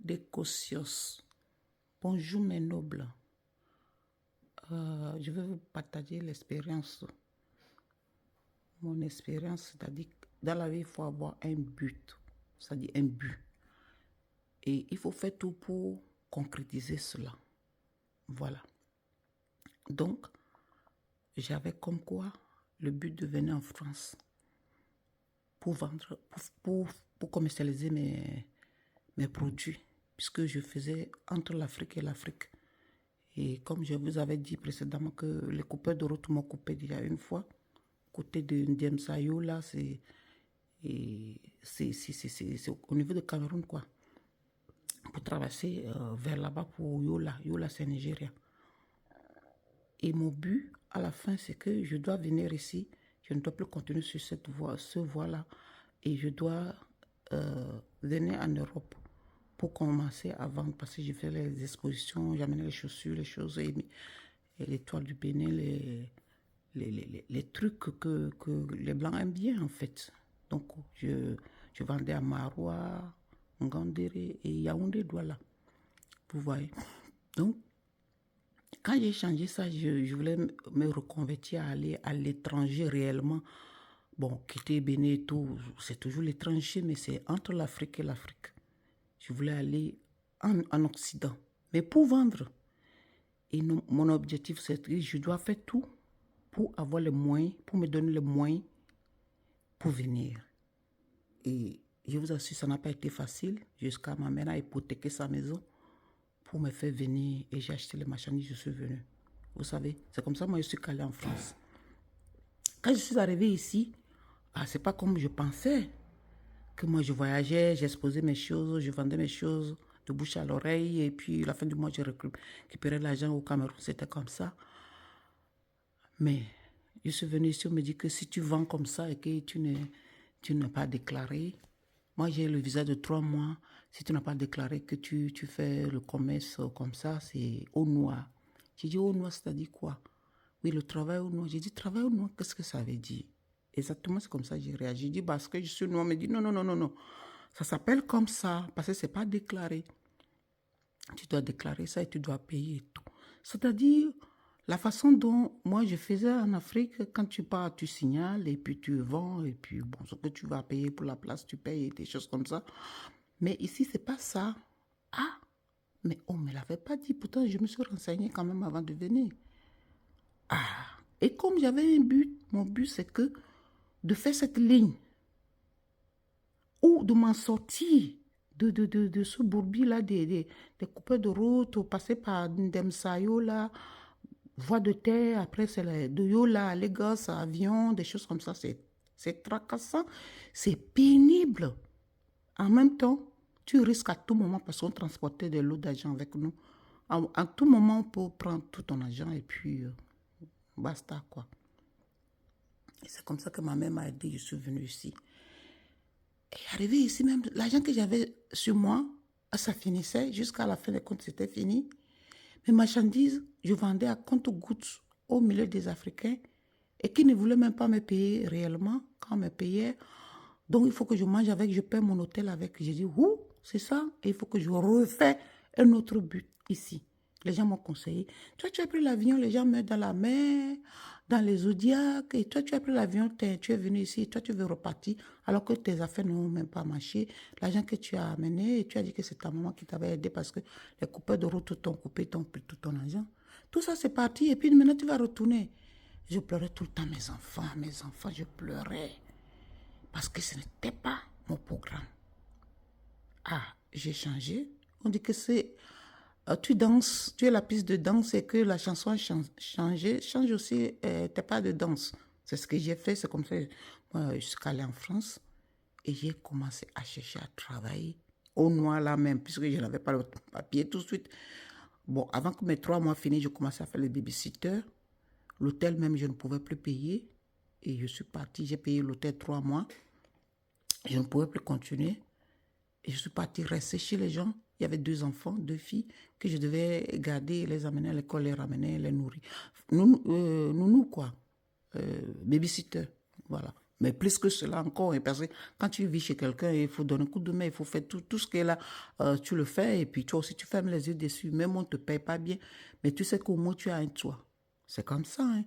des Kossios. Bonjour mes nobles. Je vais vous partager l'expérience. Mon expérience, c'est-à-dire que dans la vie, il faut avoir un but. C'est-à-dire un but. Et il faut faire tout pour concrétiser cela. Voilà. Donc, j'avais comme quoi le but de venir en France pour vendre, pour commercialiser mes produits, puisque je faisais entre l'Afrique et l'Afrique. Et comme je vous avais dit précédemment que les coupeurs de route m'ont coupé déjà une fois, côté de Ndiemsayo, là, c'est au niveau de Cameroun, quoi. Pour traverser vers là-bas pour Yola. Yola, c'est Nigeria. Et mon but, à la fin, c'est que je dois venir ici. Je ne dois plus continuer sur cette voie, ce voie-là. Et je dois venir en Europe pour commencer à vendre. Parce que je fais les expositions, j'amène les chaussures, les choses, et les toiles du Bénin, les trucs que les Blancs aiment bien, en fait. Donc, je vendais à Maroua, Ngandéré et Yaoundé, Douala. Vous voyez. Donc, quand j'ai changé ça, je voulais me reconvertir à aller à l'étranger réellement. Bon, quitter Bénin et tout, c'est toujours l'étranger, mais c'est entre l'Afrique et l'Afrique. Je voulais aller en Occident, mais pour vendre. Et mon objectif, c'est que je dois faire tout pour avoir les moyens, pour me donner les moyens pour venir. Et je vous assure, ça n'a pas été facile. Jusqu'à ma mère a hypothéqué sa maison pour me faire venir. Et j'ai acheté les marchandises, je suis venue. Vous savez, c'est comme ça que moi je suis calée en France. Quand je suis arrivée ici, c'est pas comme je pensais. Que moi je voyageais, j'exposais mes choses, je vendais mes choses de bouche à l'oreille. Et puis la fin du mois, je récupérais l'argent au Cameroun. C'était comme ça. Mais je suis venue ici, on me dit que si tu vends comme ça et que tu n'as pas déclaré, moi j'ai le visa de 3 mois, si tu n'as pas déclaré que tu fais le commerce comme ça, c'est au noir. J'ai dit au noir, c'est-à-dire quoi? Oui, le travail au noir. J'ai dit travail au noir, qu'est-ce que ça veut dire? Exactement, c'est comme ça que j'ai réagi. J'ai dit parce que je suis noir, on me dit non, non, non, non, non. Ça s'appelle comme ça, parce que ce n'est pas déclaré. Tu dois déclarer ça et tu dois payer et tout. C'est-à-dire, la façon dont moi je faisais en Afrique, quand tu pars, tu signales et puis tu vends et puis bon, ce que tu vas payer pour la place, tu payes et des choses comme ça. Mais ici, c'est pas ça. Ah, mais on ne me l'avait pas dit. Pourtant, je me suis renseignée quand même avant de venir. Et comme j'avais un but, mon but c'est que de faire cette ligne ou de m'en sortir de ce bourbier-là, des coupeurs de route, passer par Ndemsayo, là, voie de terre, après c'est de Yola à Lagos, avion, des choses comme ça, c'est tracassant, c'est pénible. En même temps, tu risques à tout moment, parce qu'on transportait de l'eau d'argent avec nous, à tout moment, on peut prendre tout ton argent et puis basta, quoi. Et c'est comme ça que ma mère m'a aidé, je suis venue ici. Et arrivé ici même, l'argent que j'avais sur moi, ça finissait, jusqu'à la fin des comptes, c'était fini. Mes marchandises, je vendais à compte-gouttes au milieu des Africains et qui ne voulaient même pas me payer réellement quand on me payait. Donc, il faut que je mange avec, je paie mon hôtel avec. J'ai dit, ouh, c'est ça. Et il faut que je refais un autre but ici. Les gens m'ont conseillé. Toi, tu as pris l'avion, les gens meurent dans la mer, dans les zodiacs. Et toi, tu as pris l'avion, tu es venu ici, toi, tu veux repartir, alors que tes affaires n'ont même pas marché. L'argent que tu as amené, et tu as dit que c'est ta maman qui t'avait aidé parce que les coupeurs de route t'ont coupé, t'ont pris tout ton argent. Tout ça, c'est parti. Et puis maintenant, tu vas retourner. Je pleurais tout le temps, mes enfants, je pleurais. Parce que ce n'était pas mon programme. J'ai changé. On dit que c'est... tu danses, tu es la piste de danse et que la chanson a changé. Change aussi tes pas de danse. C'est ce que j'ai fait. C'est comme ça que moi, je suis allée en France et j'ai commencé à chercher à travailler au noir là même, puisque je n'avais pas le papier tout de suite. Bon, avant que mes 3 mois finissent, je commençais à faire le babysitter. L'hôtel même, je ne pouvais plus payer. Et je suis partie, j'ai payé l'hôtel 3 mois. Je ne pouvais plus continuer. Et je suis partie rester chez les gens. Il y avait 2 enfants, 2 filles, que je devais garder, les amener à l'école, les ramener, les nourrir. Nounou, quoi. Babysitter, voilà. Mais plus que cela encore, parce que quand tu vis chez quelqu'un, il faut donner un coup de main, il faut faire tout ce qui est là, tu le fais, et puis toi aussi, tu fermes les yeux dessus. Même on ne te paye pas bien, mais tu sais qu'au moins, tu as un toit. C'est comme ça, hein.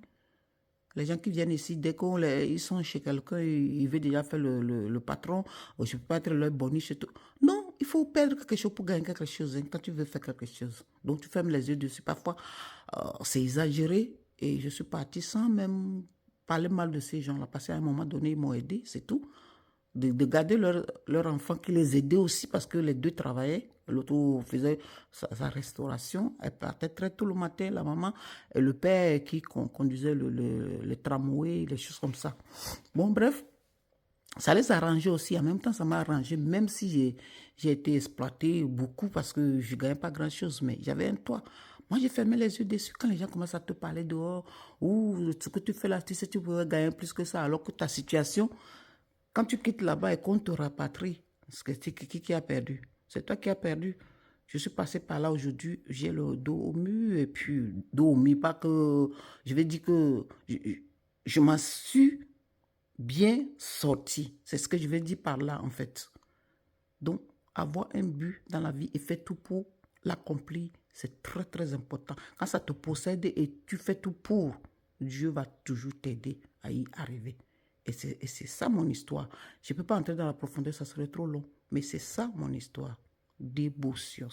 Les gens qui viennent ici, dès qu'ils sont chez quelqu'un, ils veulent déjà faire le patron, ou je ne peux pas être leur bonus et tout. Non, il faut perdre quelque chose pour gagner quelque chose, hein, quand tu veux faire quelque chose. Donc tu fermes les yeux dessus. Parfois, c'est exagéré, et je suis partie sans même parler mal de ces gens-là, parce qu'à un moment donné, ils m'ont aidé, c'est tout. De garder leur enfant qui les aidait aussi parce que les deux travaillaient. L'autre faisait sa restauration. Elle partait très tôt le matin, la maman, et le père qui conduisait le tramway, les choses comme ça. Bon, bref, ça les arrangeait aussi. En même temps, ça m'a arrangé, même si j'ai été exploitée beaucoup parce que je ne gagnais pas grand-chose, mais j'avais un toit. Moi, j'ai fermé les yeux dessus quand les gens commencent à te parler dehors, ou ce que tu fais là, tu sais, tu pourrais gagner plus que ça, alors que ta situation, quand tu quittes là-bas et qu'on te rapatrie, c'est qui a perdu? C'est toi qui as perdu. Je suis passé par là aujourd'hui, j'ai le dos au mur, et puis dos au mur, pas que je vais dire que je m'en suis bien sorti. C'est ce que je vais dire par là, en fait. Donc, avoir un but dans la vie et faire tout pour l'accomplir, c'est très, très important. Quand ça te possède et tu fais tout pour, Dieu va toujours t'aider à y arriver. Et c'est ça mon histoire. Je ne peux pas entrer dans la profondeur, ça serait trop long. Mais c'est ça mon histoire. Dévotion.